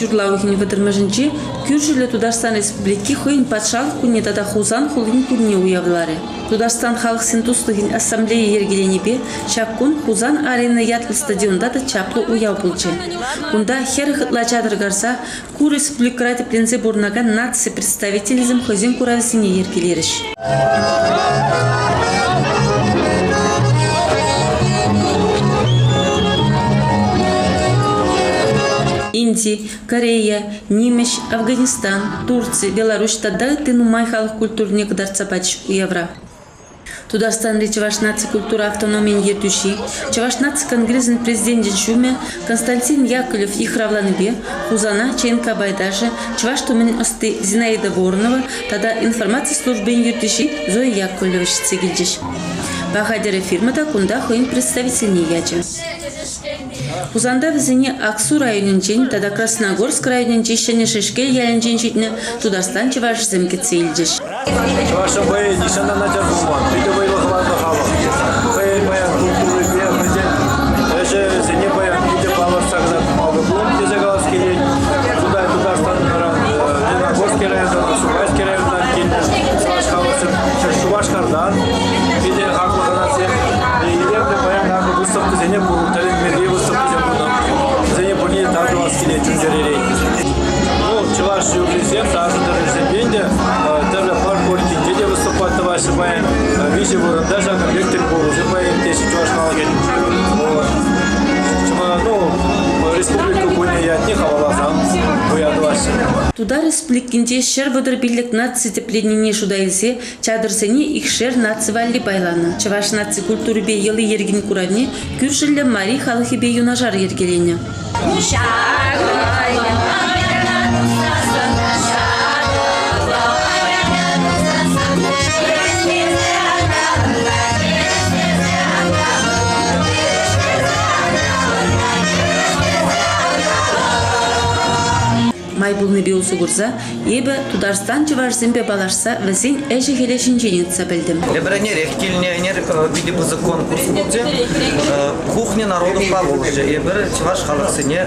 юрлаугин выдырмыжынчи Кюржиле Тударстан Республики хыйн патшалық күнне тада хузан хулгин күнне уявлары. Тударстан халық синтустығын ассамблея ергеленебе шапкун хузан арена ятлы стадионда да чаплы уяв булчы. Кунда хер хытла чадыр гарса Ку республика теплензе бурнаган нация представителизм хозин куравзине ергелериш. Индия, Корея, Немеш, Афганистан, Турция, Беларусь тада тынумай халық культурне кыдарца патиш уявра. Тударстанды Чаваш наци культура автономиян ертуши, Чаваш наци конгрессин президентин шуме Константин Яковлев ихравланыбе, Хузана Ченка Байдажи, Чаваш тумен осты Зинаида Воронова, тада информация службен ертуши Зоя Яковлевич цегильдиш. Бахадера фирмада кунда хойн представительный яча. Хузанда визине Аксу районинчен, тада Красногорск районинчен, шене Шишкель ялинчен Тударстан Чаваш земке цейлдиш. Чаваша бай нишанда начар булман, видео хватка хава. Бай баян культуры бия хозяин. Эже зене баян видео паларсагда алгыблом тезегалас келен. Тударстан Леногорский райондан, Субайский райондан келен. Чаваш хавасы Шувашкардан. Видео хаклыганасы. Илемде баян хакы выставка зене бурун тален мерге выставка зене бурне тажуас келен чунжеререй. Чуваш юризем, даже дорожденде, даже паркорки, где выступать товарищи баян, вижу ворон, даже вектор был, уже баян, тесит чуваш налаген. Ну, республику буйне я от них авалазам, буя товарищи. Туда республикинде шер выдыр бирлик нации тепленіне шудайылсе, чадырсене их шер нации валли байланы. Чаваш нации культуры бе елы ергін куравне, Кюржилі Мари халықы бе юнажар ергелене. Майбулны беусу гурза, ебе Тударстан Чаваш зембе балашса, везен эжи хелешин жениться білдім. Эбранер, эхкильнер, виде по закону курсуде, кухня народов Поволжья. Эбер Чаваш халаксыне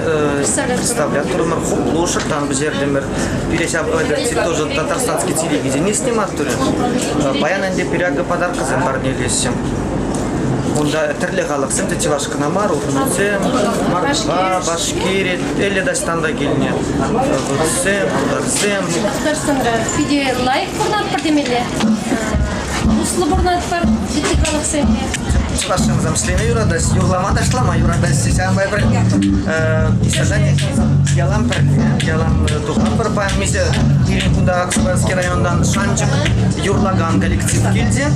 представляет, турмар хуп лошадь, там бжердемер, пересябывает тоже татарстанский телевидение снимать турин. Баянанде перяга подарка замбарне лесем. Онда тірлі қалықсым, Чавашка намар, Урмуцем, Марва, Башкирия, әлі дастанда келіне. Урмуцем, Ударсем. Татарстанда биде лайк бұрнат бір демелі. Услы бұрнат бар, жетті қалықсым. Чавашын замшлене юрадас, юглама дашлама юрадас, сесямбай бір. Садане, ялам бір, ялам тухан бір паям месе, Ирин кунда Аксубайский райондан Шанчик, юрлаган коллектив келде.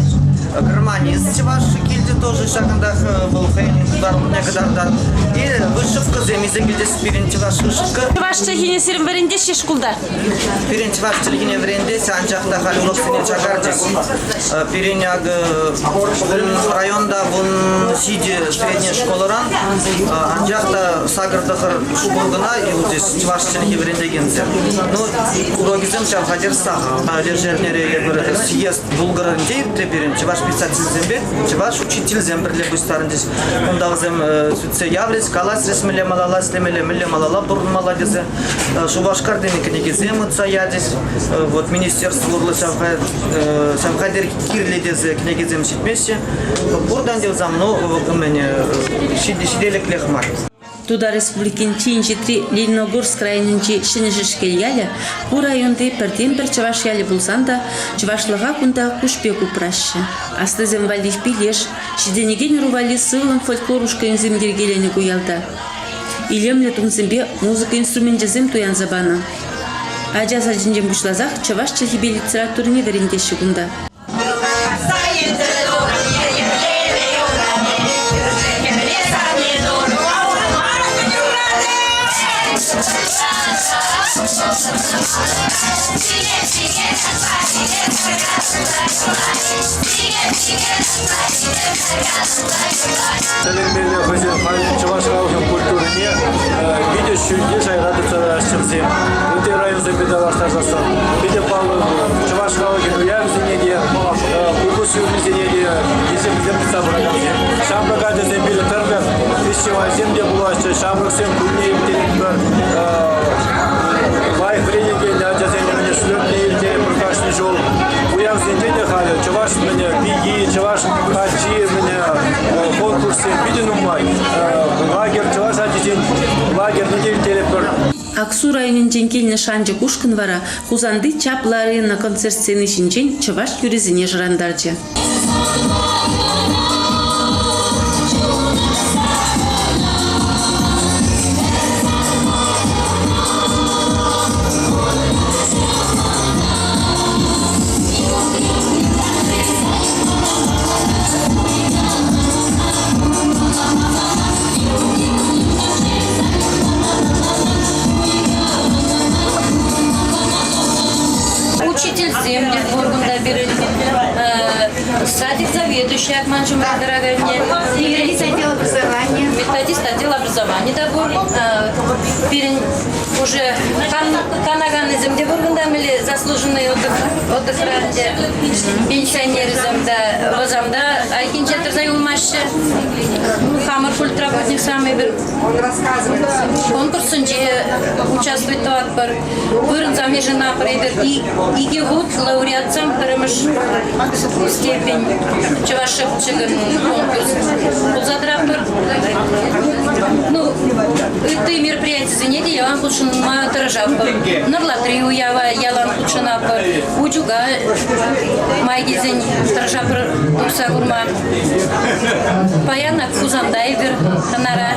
Германия из Чаваши кельде тоже шагандах был хейн ударный гадардан. И вышивка земизе кельде спирин Чаваш вышивка. Чавашча хине сирим веренде шешкулда. Пирин Чавашча хине веренде санчахта халюрок сине чагардис. Пириняг районда вон сиди средняя школаран. Анчахта сагардахар шубургана и вот здесь Чавашча хине веренде гензе. Ну урогизем чавхадер саха. Держернере съезд булгарантей пирин Чаваш писатель зембе, Чаваш учитель земберле бустарындис. Онда зем сүтсе явлес, калас ресмеле малалас лемеле меле малала бурн маладезе. Шубашкар дени книги земутса ядис. Вот министерство урлы самхадер кирледезе книги зем ситмесе. Бурдан дел зам, но мене шиделек лехмар. Туда республикинчи инчитри Леногорск районинчи Шенешешкел яле, bu районды перден бір Чаваш яле булсанда, Чавашлыға кунда кушпеку праще. Асты земвалих пилеш, шиденеген рували сылын фольклорушка земгергелене гуялда. Илемле тунзембе музыка инструмент жезем туян забана. Ажа сажинжем бушлазах Чаваш чехибе литературне верендеші кунда. Телемеле хозяин Чавашкалыхын культурыне видео шүйде жайрадыца ашчымзем. Өте район зембеда баштарзастан. Биде палы Чавашкалыхын уявзенеге, куку сүйімізенеге есемізден пыса бұрағамзем. Шамбырға зембелі тұрғын, ешчева земде бұлашты, шамбырсем күліне емтелен бір Аксу районын женкеліне Шанжы Кушкин вара хузанды чаплары на концерт сцены шинжен чываш юрезіне жырандаржы. Учитель земли в Бургунда берет, садик заведующий Акманжу Мадраверне, Методист отдела образования. методист отдела образования, да, уже Канаган земли Бургунда были заслуженные отдыхранде, пенсионеризм, да, возамда, а кинчетер заюлмашы, хамар культ работник самый bir конкурсунче участвует товар, вырын замежена пройдет и год лауреатцам перемеш степень чувашек чиган конкурс. Задрапер, ну, это мероприятие занятия, я вам лучше мою торжавку. На лотерею я вам лучше на учуга, майги зень торжапер усагурма. Паяна кузам дайвер, канара.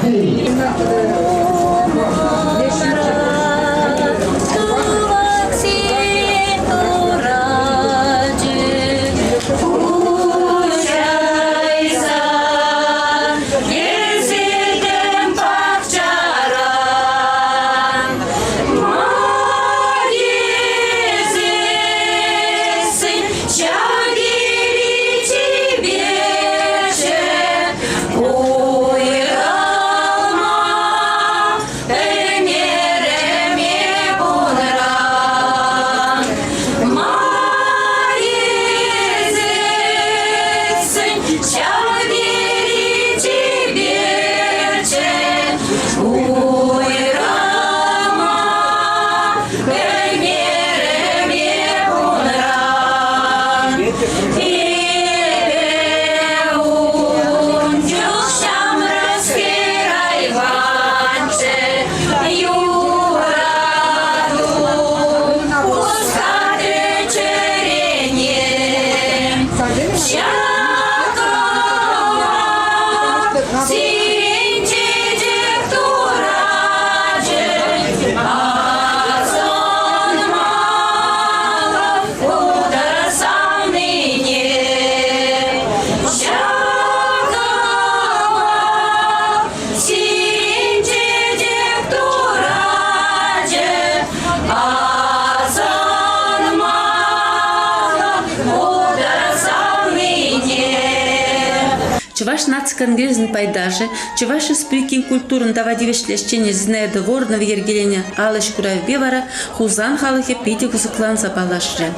Чуваш нацконгрезн пайдаже, чуваши сприкин культурын давадивешлещене знайда ворна в ергелене алыш курав бевара, хузан халыхе пити кузыклан запалашры.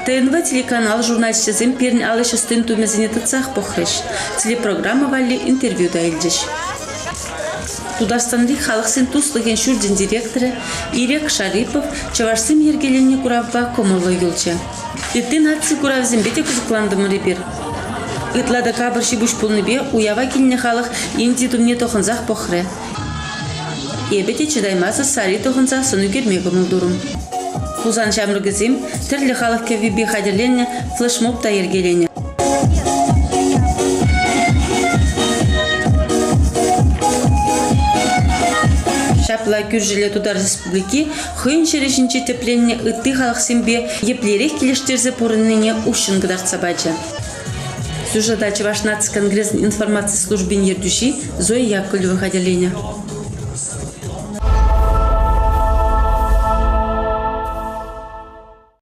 ТНВ телеканал журналистизм перн алыш устын тумезине тыцах похрыш. Телепрограмма валли интервью да илдиш. Тударстанды халықсын туслыген шурден директоры Ирек Шарипов чувашсым ергелене куравба комылы юлча. Иртын атсы куравзым бете кузыкланды мырыбир. Итлада кабырши буш пулныбе уява килне халық инди думне тохынзах похры. Ебете чыдаймасы сари тохынзах сыну кермегі мұлдурым. Хузан шамрыгызым түрлі халық кевиби хадерленне флешмоб та ергелене. Шапла күржиле тудар республики хыйын шерешінче тепленне ытты халық симбе еплерек келештерзе порынныне ушын гыдарца бача. Сюжета Чуваш нацконгресс информации службы Нердюши Зоя Яковлева хадерлене.